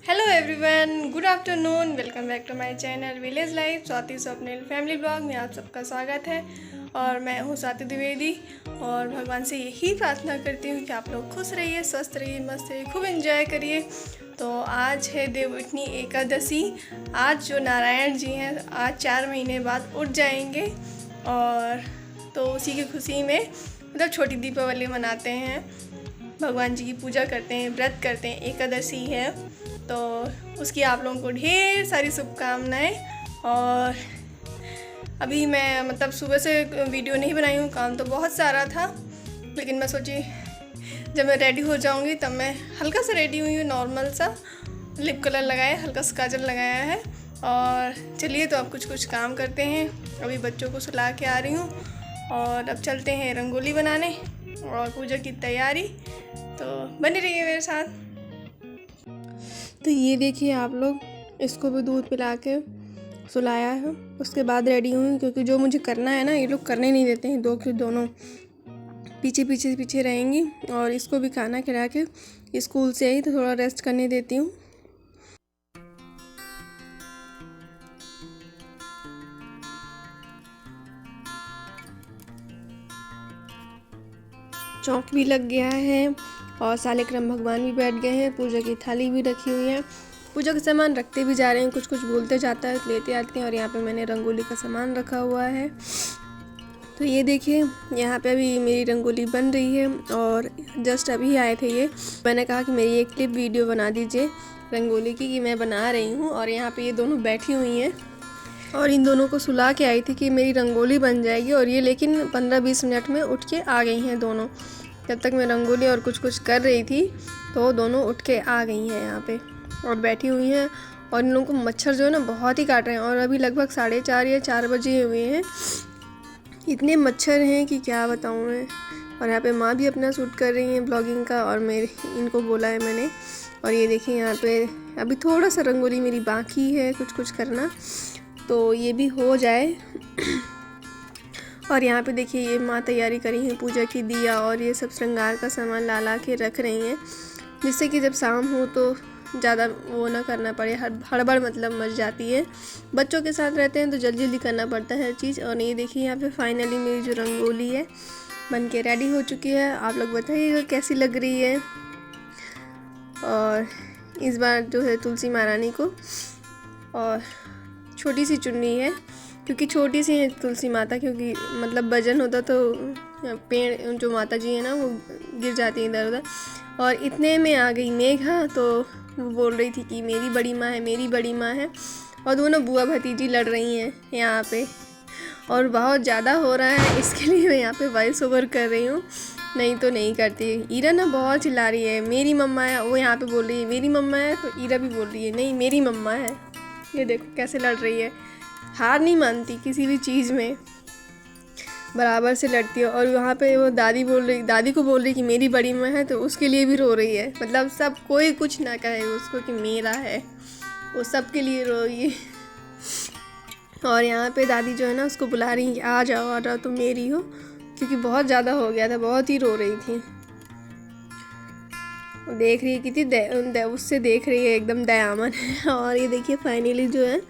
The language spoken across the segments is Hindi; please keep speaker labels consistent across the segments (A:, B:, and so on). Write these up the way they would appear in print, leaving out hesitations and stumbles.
A: Hello everyone, good afternoon. Welcome back to my channel village life Swati Swapnil family blog में आप सबका स्वागत है। और मैं हूँ स्वाति द्विवेदी और भगवान से यही प्रार्थना करती हूँ कि आप लोग खुश रहिए, स्वस्थ रहिए, मस्त रहिए, खूब एंजॉय करिए। तो आज है देवउठनी एकादशी। आज जो नारायण जी हैं आज 4 महीने बाद उठ जाएंगे और तो उसी की खुशी में मतलब छोटी दीपावली मनाते हैं, भगवान जी की पूजा करते हैं, व्रत करते हैं। एकादशी है तो उसकी आप लोगों को ढेर सारी शुभकामनाएं। और अभी मैं मतलब सुबह से वीडियो नहीं बनाई हूँ, काम तो बहुत सारा था, लेकिन मैं सोची जब मैं रेडी हो जाऊँगी तब मैं हल्का सा रेडी हुई हूँ, नॉर्मल सा लिप कलर लगाया, हल्का सा काजल लगाया है। और चलिए तो अब कुछ काम करते हैं। अभी बच्चों को सुला के आ रही हूँ और अब चलते हैं रंगोली बनाने और पूजा की तैयारी। तो बने रहिए मेरे साथ। तो ये देखिए आप लोग, इसको भी दूध पिला के सुलाया है, उसके बाद रेडी हुई, क्योंकि जो मुझे करना है ना ये लोग करने नहीं देते हैं। दोनों पीछे रहेंगी। और इसको भी खाना खिला के स्कूल से आई तो थोड़ा रेस्ट करने देती हूँ। चौक भी लग गया है और सालेग्राम भगवान भी बैठ गए हैं, पूजा की थाली भी रखी हुई है। पूजा का सामान रखते भी जा रहे हैं, कुछ भूलते जाता है लेते आते हैं। और यहाँ पे मैंने रंगोली का सामान रखा हुआ है। तो ये देखिए यहाँ पे अभी मेरी रंगोली बन रही है और जस्ट अभी आए थे ये। मैंने कहा कि मेरी एक क्लिप वीडियो बना दीजिए रंगोली की कि मैं बना रही हूँ। और यहाँ पे ये दोनों बैठी हुई हैं और इन दोनों को सुला के आई थी कि मेरी रंगोली बन जाएगी। और ये लेकिन 15-20 मिनट में उठ के आ गई हैं दोनों। जब तक मैं रंगोली और कुछ कर रही थी तो दोनों उठ के आ गई हैं यहाँ पे और बैठी हुई हैं। और इन लोगों को मच्छर जो है ना बहुत ही काट रहे हैं और अभी लगभग 4:30 या 4 बजे हुए हैं। इतने मच्छर हैं कि क्या बताऊँ मैं। और यहाँ पे माँ भी अपना शूट कर रही हैं ब्लॉगिंग का और मेरे इनको बोला है मैंने। और ये देखिए यहाँ पे अभी थोड़ा सा रंगोली मेरी बाकी है कुछ करना, तो ये भी हो जाए। और यहाँ पे देखिए ये माँ तैयारी करी है पूजा की, दिया और ये सब श्रृंगार का सामान ला के रख रही हैं, जिससे कि जब शाम हो तो ज़्यादा वो ना करना पड़े, हड़बड़ मतलब मच जाती है। बच्चों के साथ रहते हैं तो जल्दी करना पड़ता है हर चीज़। और ये देखिए यहाँ पे फाइनली मेरी जो रंगोली है बन के रेडी हो चुकी है। आप लोग बताइएगा कैसी लग रही है। और इस बार जो है तुलसी महारानी को और छोटी सी चुन्नी है, क्योंकि छोटी सी है तुलसी माता, क्योंकि मतलब वजन होता तो पेड़ जो माता जी है ना वो गिर जाती है इधर उधर। और इतने में आ गई मेघा, तो वो बोल रही थी कि मेरी बड़ी माँ है, मेरी बड़ी माँ है। और दोनों बुआ भतीजी लड़ रही हैं यहाँ पे और बहुत ज़्यादा हो रहा है, इसके लिए मैं यहाँ पे वॉइस ओवर कर रही हूँ, नहीं तो नहीं करती। ईरा ना बहुत चिल्ला रही है मेरी मम्मा है, वो यहाँ पे बोल रही है मेरी मम्मा है, तो ईरा भी बोल रही है नहीं मेरी मम्मा है। ये देखो कैसे लड़ रही है, हार नहीं मानती किसी भी चीज़ में, बराबर से लड़ती है। और वहाँ पे वो दादी को बोल रही कि मेरी बड़ी माँ है, तो उसके लिए भी रो रही है। मतलब सब कोई कुछ ना कहे उसको कि मेरा है, वो सब के लिए रो रही है। और यहाँ पे दादी जो है ना उसको बुला रही है कि आ जाओ तुम मेरी हो, क्योंकि बहुत ज़्यादा हो गया था, बहुत ही रो रही थी। देख रही है कितनी उससे देख रही है, एकदम दयामन है। और ये देखिए फाइनली जो है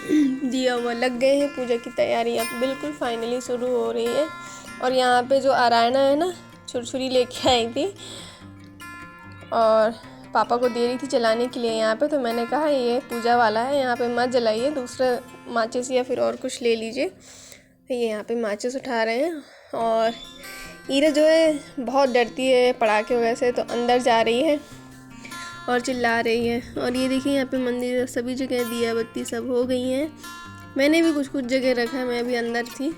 A: दिया हुआ लग गए हैं, पूजा की तैयारी अब बिल्कुल फाइनली शुरू हो रही है। और यहाँ पे जो आरायना है ना छुरछुरी लेके आई थी और पापा को दे रही थी जलाने के लिए यहाँ पे। तो मैंने कहा ये पूजा वाला है, यहाँ पे मत जलाइए, दूसरा माचिस या फिर और कुछ ले लीजिए। तो ये यहाँ पे माचिस उठा रहे हैं। और ईरा जो है बहुत डरती है पटाखे वगैरह से, तो अंदर जा रही है और चिल्ला रही है। और ये देखिए यहाँ पे मंदिर सभी जगह दिया बत्ती सब हो गई हैं। मैंने भी कुछ जगह रखा, मैं भी अंदर थी।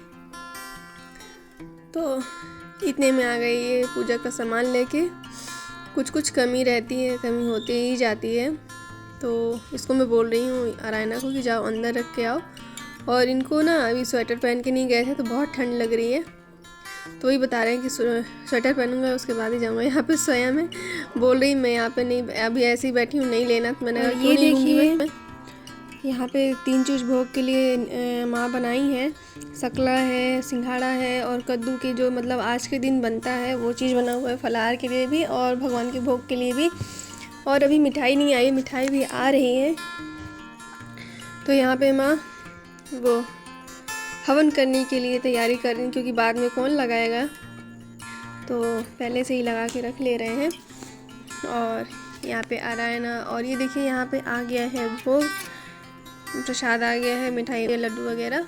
A: तो इतने में आ गई ये पूजा का सामान लेके। कुछ कमी रहती है, कमी होती ही जाती है। तो इसको मैं बोल रही हूँ आरायना को कि जाओ अंदर रख के आओ। और इनको ना अभी स्वेटर पहन के नहीं गए थे तो बहुत ठंड लग रही है, तो वही बता रहे हैं कि स्वेटर पहनूंगा उसके बाद ही जाऊंगा। यहाँ पे स्वयं में बोल रही मैं यहाँ पे नहीं, अभी ऐसे ही बैठी हूँ, नहीं लेना। तो मैंने ये देखिए यहाँ पे 3 चीज़ भोग के लिए माँ बनाई है, सकला है, सिंघाड़ा है और कद्दू के जो मतलब आज के दिन बनता है वो चीज़ बना हुआ है, फलाहार के लिए भी और भगवान के भोग के लिए भी। और अभी मिठाई नहीं आई, मिठाई भी आ रही है। तो यहाँ पे माँ वो हवन करने के लिए तैयारी कर रही हैं, क्योंकि बाद में कौन लगाएगा, तो पहले से ही लगा के रख ले रहे हैं। और यहाँ पे आ रहा है ना, और ये देखिए यहाँ पे आ गया है वो प्रसाद आ गया है, मिठाई लड्डू वगैरह।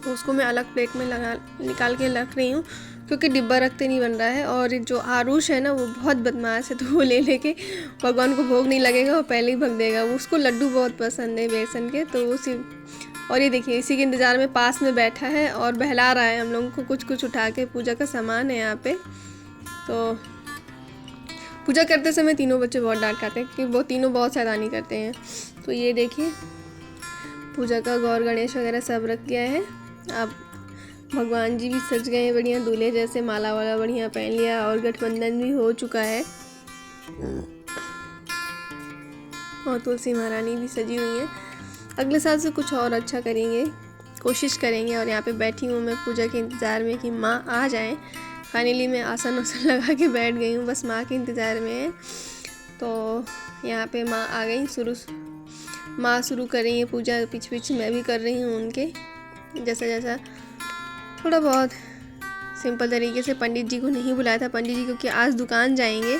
A: तो उसको मैं अलग प्लेट में निकाल के रख रही हूँ, क्योंकि डिब्बा रखते नहीं बन रहा है। और जो आरुष है ना वो बहुत बदमाश है, तो वो ले लेके भगवान को भोग नहीं लगेगा, वो पहले ही भग देगा। उसको लड्डू बहुत पसंद है बेसन के, तो उसी और ये देखिए इसी के इंतज़ार में पास में बैठा है और बहला रहा है हम लोगों को कुछ कुछ उठा के। पूजा का सामान है यहाँ पे। तो पूजा करते समय तीनों बच्चे बहुत डांट खाते हैं, क्योंकि वो तीनों बहुत शैतानी करते हैं। तो ये देखिए पूजा का गौर गणेश वगैरह सब रख गया है। अब भगवान जी भी सज गए हैं बढ़िया, दूल्हे जैसे माला वाला बढ़िया पहन लिया, और गठबंधन भी हो चुका है, और तुलसी महारानी भी सजी हुई है। अगले साल से कुछ और अच्छा करेंगे, कोशिश करेंगे। और यहाँ पे बैठी हूँ मैं पूजा के इंतज़ार में कि माँ आ जाएं। फाइनली मैं आसन वासन लगा के बैठ गई हूँ, बस माँ के इंतज़ार में है। तो यहाँ पे माँ आ गई, माँ शुरू कर रही है पूजा, पीछे मैं भी कर रही हूँ उनके जैसा जैसा, थोड़ा बहुत सिंपल तरीके से। पंडित जी को नहीं बुलाया था, पंडित जी क्योंकि आज दुकान जाएंगे।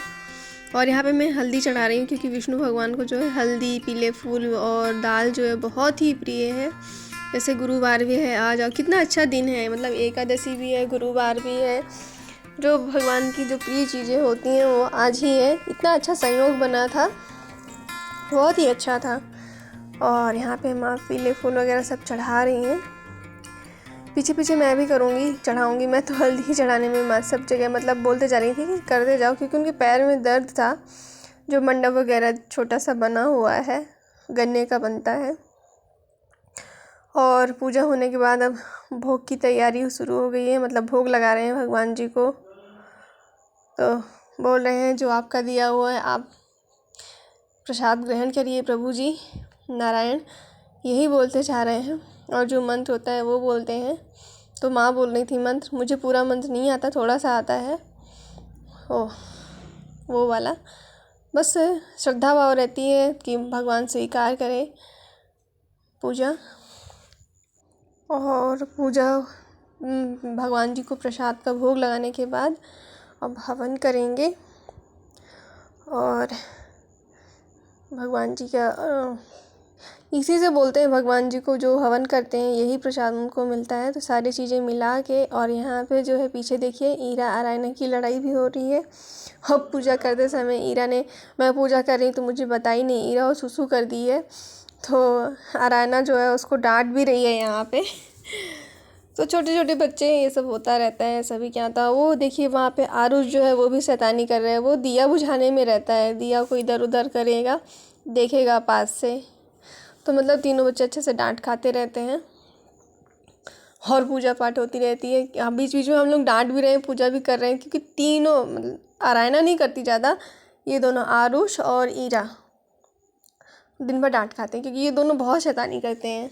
A: और यहाँ पे मैं हल्दी चढ़ा रही हूँ, क्योंकि विष्णु भगवान को जो है हल्दी, पीले फूल और दाल जो है बहुत ही प्रिय है। जैसे गुरुवार भी है आज, और कितना अच्छा दिन है, मतलब एकादशी भी है, गुरुवार भी है। जो भगवान की जो प्रिय चीज़ें होती हैं वो आज ही है। इतना अच्छा संयोग बना था, बहुत ही अच्छा था। और यहाँ पे माँ पीले फूल वगैरह सब चढ़ा रही हैं। पीछे पीछे मैं भी करूँगी, चढ़ाऊँगी। मैं तो हल्दी ही चढ़ाने में माँ सब जगह मतलब बोलते जा रही थी कि करते जाओ, क्योंकि उनके पैर में दर्द था। जो मंडप वगैरह छोटा सा बना हुआ है, गन्ने का बनता है। और पूजा होने के बाद अब भोग की तैयारी शुरू हो गई है, मतलब भोग लगा रहे हैं भगवान जी को। तो बोल रहे हैं जो आपका दिया हुआ है आप प्रसाद ग्रहण करिए प्रभु जी नारायण, यही बोलते जा रहे हैं। और जो मंत्र होता है वो बोलते हैं। तो माँ बोल रही थी मंत्र, मुझे पूरा मंत्र नहीं आता, थोड़ा सा आता है वो वाला। बस श्रद्धा भाव रहती है कि भगवान स्वीकार करे पूजा। और पूजा भगवान जी को प्रसाद का भोग लगाने के बाद अब हवन करेंगे। और भगवान जी का इसी से बोलते हैं, भगवान जी को जो हवन करते हैं यही प्रसाद उनको मिलता है। तो सारी चीज़ें मिला के, और यहाँ पे जो है पीछे देखिए ईरा आरायना की लड़ाई भी हो रही है। अब पूजा करते समय ईरा ने, मैं पूजा कर रही तो मुझे बताई नहीं, ईरा और सुसु कर दी है। तो आरायना जो है उसको डांट भी रही है यहाँ पे। तो छोटे छोटे बच्चे ये सब होता रहता है, सभी क्या आता। वो देखिए वहाँ पे आरुष जो है वो भी शैतानी कर रहा है, वो दिया बुझाने में रहता है, दिया को इधर उधर करेगा, देखेगा पास से। तो मतलब तीनों बच्चे अच्छे से डांट खाते रहते हैं, और पूजा पाठ होती रहती है। बीच बीच में हम लोग डांट भी रहे हैं, पूजा भी कर रहे हैं, क्योंकि तीनों मतलब आरायना नहीं करती ज़्यादा, ये दोनों आरुष और ईरा दिन भर डांट खाते हैं, क्योंकि ये दोनों बहुत शैतानी करते हैं।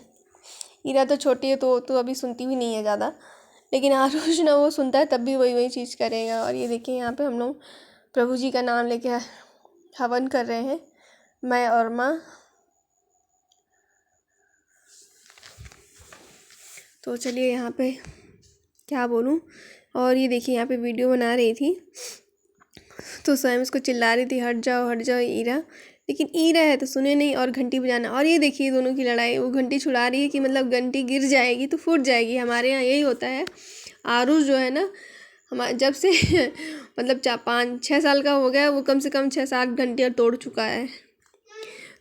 A: ईरा तो छोटी है तो अभी सुनती भी नहीं है ज़्यादा, लेकिन आरुष ना वो सुनता है तब भी वही चीज़ करेगा। और ये देखिए यहाँ पे हम लोग प्रभु जी का नाम लेके हवन कर रहे हैं, मैं और माँ। तो चलिए यहाँ पे क्या बोलूँ। और ये देखिए यहाँ पे वीडियो बना रही थी, तो स्वयं इसको चिल्ला रही थी हट जाओ ईरा, लेकिन ईरा है तो सुने नहीं, और घंटी बजाना। और ये देखिए दोनों की लड़ाई, वो घंटी छुड़ा रही है कि मतलब घंटी गिर जाएगी तो फूट जाएगी। हमारे यहाँ यही होता है। आरुष जो है ना, हमारे जब से मतलब 5-6 साल का हो गया, वो कम से कम 6-7 घंटियाँ तोड़ चुका है।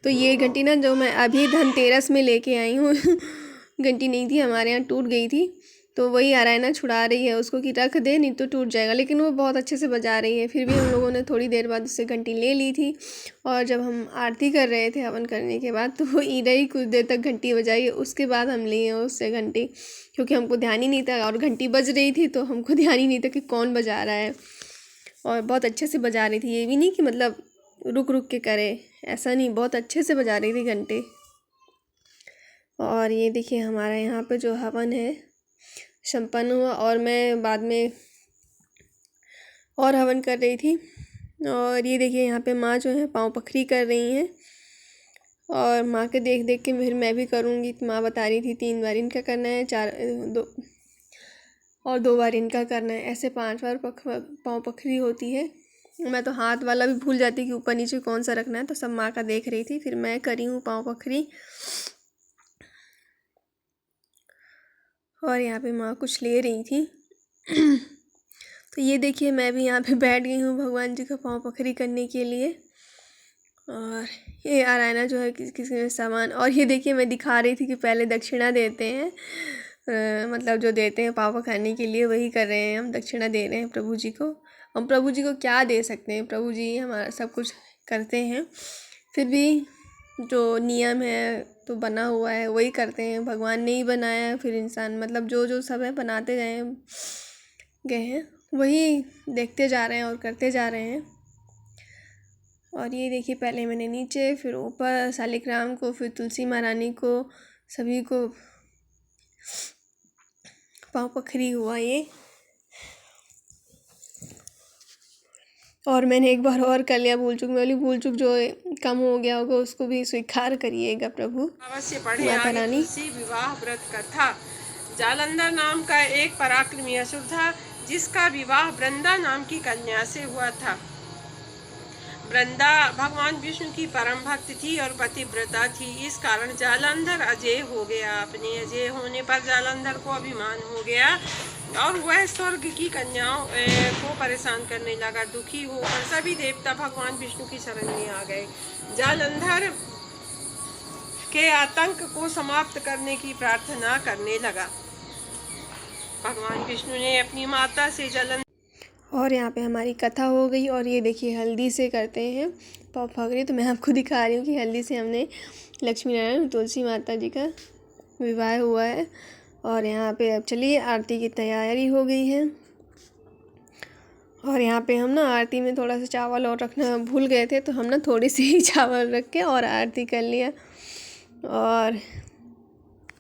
A: तो ये घंटी ना जो मैं अभी धनतेरस में लेके आई हूँ घंटी नहीं थी हमारे यहाँ, टूट गई थी। तो वही आरायना छुड़ा रही है उसको कि रख दे नहीं तो टूट जाएगा, लेकिन वो बहुत अच्छे से बजा रही है। फिर भी हम लोगों ने थोड़ी देर बाद उससे घंटी ले ली थी। और जब हम आरती कर रहे थे हवन करने के बाद, तो वो ईरा ही कुछ देर तक घंटी बजाई, उसके बाद हम लिए उससे घंटी, क्योंकि हमको ध्यान ही नहीं था। और घंटी बज रही थी तो हमको ध्यान ही नहीं था कि कौन बजा रहा है। और बहुत अच्छे से बजा रही थी, ये भी नहीं कि मतलब रुक रुक के करे, ऐसा नहीं, बहुत अच्छे से बजा रही थी घंटी। और ये देखिए हमारा यहाँ पे जो हवन है संपन्न हुआ, और मैं बाद में और हवन कर रही थी। और ये देखिए यहाँ पे माँ जो है पाँव पखरी कर रही हैं, और माँ के देख देख के फिर मैं भी करूँगी। तो माँ बता रही थी 3 बार इनका करना है, 2 बार इनका करना है, ऐसे 5 बार पाँव पखरी होती है। मैं तो हाथ वाला भी भूल जाती कि ऊपर नीचे कौन सा रखना है, तो सब माँ का देख रही थी, फिर मैं करी हूँ पाँव पखरी। और यहाँ पे माँ कुछ ले रही थी। तो ये देखिए मैं भी यहाँ पे बैठ गई हूँ भगवान जी का पाँव पखरी करने के लिए। और ये आरायना जो है किसी सामान, और ये देखिए मैं दिखा रही थी कि पहले दक्षिणा देते हैं, मतलब जो देते हैं पाँव पखारने के लिए वही कर रहे हैं हम, दक्षिणा दे रहे हैं प्रभु जी को। हम प्रभु जी को क्या दे सकते हैं, प्रभु जी हमारा सब कुछ करते हैं, फिर भी जो नियम है तो बना हुआ है वही करते हैं। भगवान ने ही बनाया है, फिर इंसान मतलब जो जो सब है बनाते गए हैं वही देखते जा रहे हैं और करते जा रहे हैं। और ये देखिए पहले मैंने नीचे, फिर ऊपर शालिग्राम को, फिर तुलसी महारानी को, सभी को पाँव पखरी हुआ ये। और मैंने एक बार और कर लिया भूल चूक, मैं बोली भूल चूक जो कम हो गया होगा उसको भी स्वीकार करिएगा प्रभु।
B: अवश्य पढ़े आगे तुलसी विवाह व्रत कथा। जालंधर नाम का एक पराक्रमी असुर था जिसका विवाह वृंदा नाम की कन्या से हुआ था। वृंदा भगवान विष्णु की परम भक्त थी और पतिव्रता थी, इस कारण जालंधर अजय हो गया। अपने अजय होने पर जालंधर को अभिमान हो गया और वह स्वर्ग की कन्याओं को परेशान करने लगा। दुखी होकर सभी देवता भगवान विष्णु की शरण में आ गए। जालंधर के आतंक को समाप्त करने की प्रार्थना करने लगा। भगवान विष्णु ने अपनी माता से जालंधर,
A: और यहाँ पे हमारी कथा हो गई। और ये देखिए हल्दी से करते हैं पाँव पखरी, तो मैं आपको दिखा रही हूँ कि हल्दी से हमने लक्ष्मी नारायण तुलसी माता जी का विवाह हुआ है। और यहाँ पे अब चलिए आरती की तैयारी हो गई है। और यहाँ पे हम ना आरती में थोड़ा सा चावल और रखना भूल गए थे, तो हम ना थोड़ी सी ही चावल रख के और आरती कर लिया। और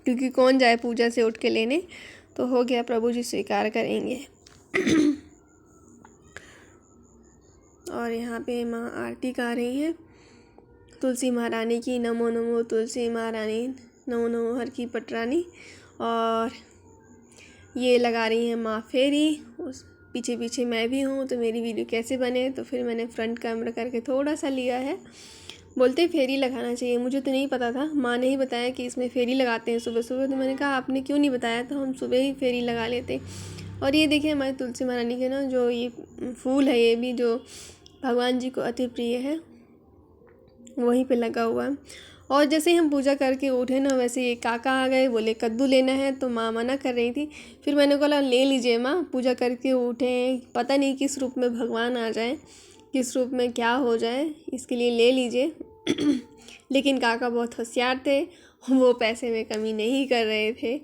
A: क्योंकि कौन जाए पूजा से उठ के लेने, तो हो गया, प्रभु जी स्वीकार करेंगे। और यहाँ पे माँ आरती गा रही हैं तुलसी महारानी की, नमो नमो तुलसी महारानी, नमो नमो हर की पटरानी। और ये लगा रही हैं माँ फेरी, उस पीछे पीछे मैं भी हूँ। तो मेरी वीडियो कैसे बने, तो फिर मैंने फ्रंट कैमरा करके थोड़ा सा लिया है। बोलते फेरी लगाना चाहिए, मुझे तो नहीं पता था, माँ ने ही बताया कि इसमें फेरी लगाते हैं सुबह सुबह। तो मैंने कहा आपने क्यों नहीं बताया, तो हम सुबह ही फेरी लगा लेते। और ये देखिए हमारी तुलसी महारानी के ना जो ये फूल है, ये भी जो भगवान जी को अति प्रिय है, वहीं पे लगा हुआ है। और जैसे ही हम पूजा करके उठे ना, वैसे ये काका आ गए, बोले कद्दू लेना है, तो माँ मना कर रही थी। फिर मैंने बोला ले लीजिए माँ, पूजा करके उठे, पता नहीं किस रूप में भगवान आ जाए, किस रूप में क्या हो जाए, इसके लिए ले लीजिए। लेकिन काका बहुत होशियार थे, वो पैसे में कमी नहीं कर रहे थे।